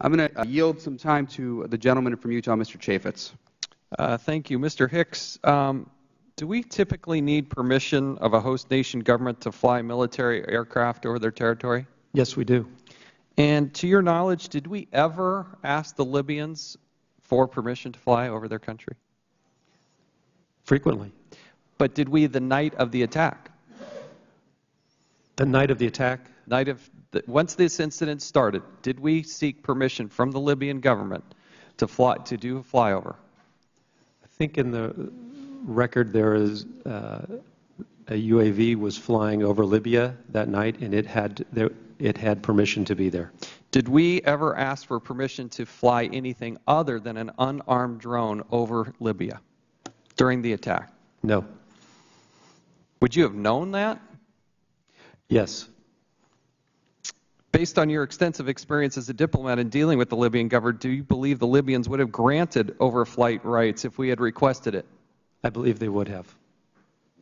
I'm going to yield some time to the gentleman from Utah, Mr. Chaffetz. Thank you. Mr. Hicks, do we typically need permission of a host nation government to fly military aircraft over their territory? Yes, we do. And to your knowledge, did we ever ask the Libyans for permission to fly over their country? Frequently. But did we the night of the attack? The night of the attack? Once this incident started, did we seek permission from the Libyan government to do a flyover? I think in the record there is a UAV was flying over Libya that night, and it had permission to be there. Did we ever ask for permission to fly anything other than an unarmed drone over Libya during the attack? No. Would you have known that? Yes. Based on your extensive experience as a diplomat in dealing with the Libyan government, do you believe the Libyans would have granted overflight rights if we had requested it? I believe they would have.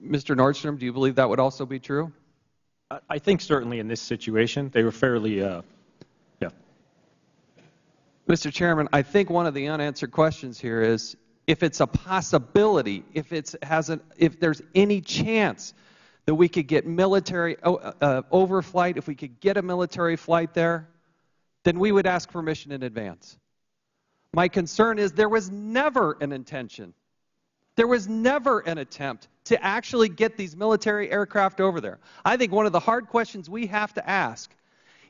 Mr. Nordstrom, do you believe that would also be true? I think certainly in this situation, they were fairly, yeah. Mr. Chairman, I think one of the unanswered questions here is if it's a possibility, if there's any chance that we could get military overflight, if we could get a military flight there, then we would ask permission in advance. My concern is there was never an intention. There was never an attempt to actually get these military aircraft over there. I think one of the hard questions we have to ask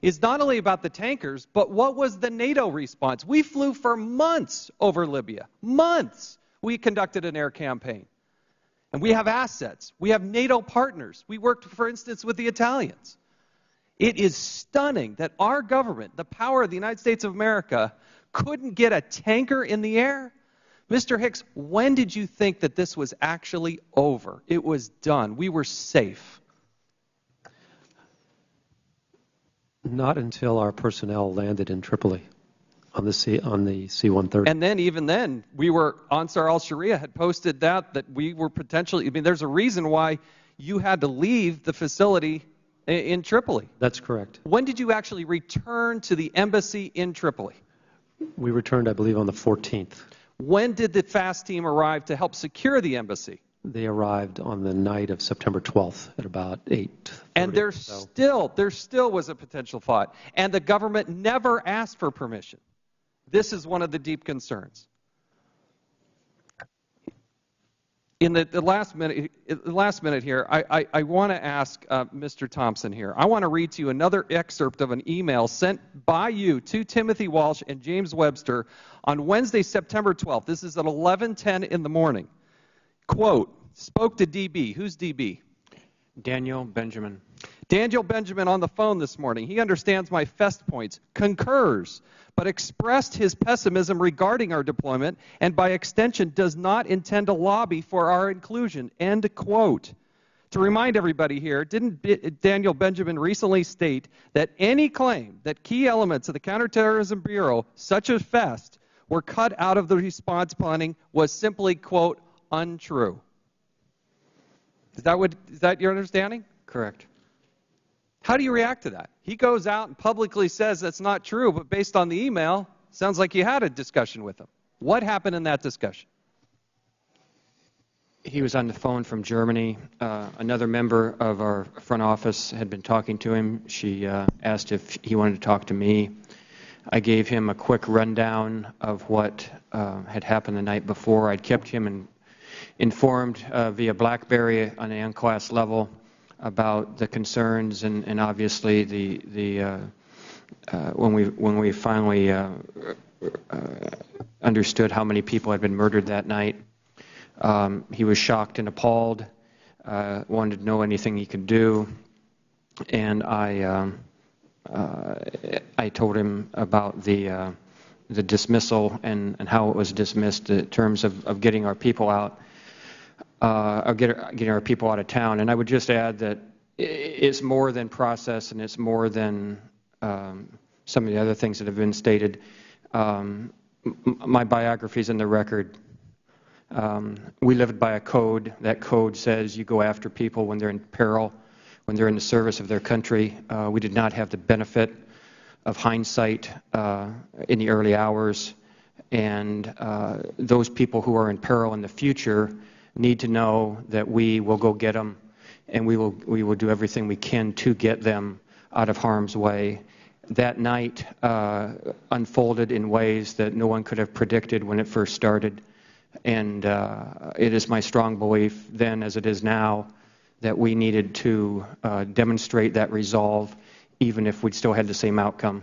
is not only about the tankers, but what was the NATO response? We flew for months over Libya. Months we conducted an air campaign. And we have assets. We have NATO partners. We worked, for instance, with the Italians. It is stunning that our government, the power of the United States of America, couldn't get a tanker in the air. Mr. Hicks, when did you think that this was actually over? It was done. We were safe. Not until our personnel landed in Tripoli on the C-130. And then, even then, Ansar al-Sharia had posted that we were potentially, there's a reason why you had to leave the facility in Tripoli. That's correct. When did you actually return to the embassy in Tripoli? We returned, I believe, on the 14th. When did the FAST team arrive to help secure the embassy? They arrived on the night of September 12th at about 8:30. And there still was a potential thought. And the government never asked for permission. This is one of the deep concerns. In the last minute here, I want to ask Mr. Thompson here. I want to read to you another excerpt of an email sent by you to Timothy Walsh and James Webster on Wednesday, September 12th. This is at 11:10 in the morning. Quote, spoke to DB. Who's DB? Daniel Benjamin. Daniel Benjamin on the phone this morning. He understands my FEST points, concurs, but expressed his pessimism regarding our deployment and by extension does not intend to lobby for our inclusion. End quote. To remind everybody here, didn't Daniel Benjamin recently state that any claim that key elements of the Counterterrorism Bureau, such as FEST, were cut out of the response planning was simply, quote, untrue? Is that your understanding? Correct. How do you react to that? He goes out and publicly says that's not true, but based on the email, sounds like you had a discussion with him. What happened in that discussion? He was on the phone from Germany. Another member of our front office had been talking to him. She asked if he wanted to talk to me. I gave him a quick rundown of what had happened the night before. I'd kept him informed via BlackBerry on an unclass level about the concerns and obviously when we finally understood how many people had been murdered that night, he was shocked and appalled, wanted to know anything he could do, and I told him about the dismissal and how it was dismissed in terms of getting our people out. Getting our people out of town. And I would just add that it's more than process and it's more than some of the other things that have been stated. My biography is in the record. We lived by a code. That code says you go after people when they're in peril, when they're in the service of their country. We did not have the benefit hindsight in the early hours, and those people who are in peril in the future need to know that we will go get them, and we will do everything we can to get them out of harm's way. That night unfolded in ways that no one could have predicted when it first started, and it is my strong belief then as it is now that we needed to demonstrate that resolve even if we still had the same outcome.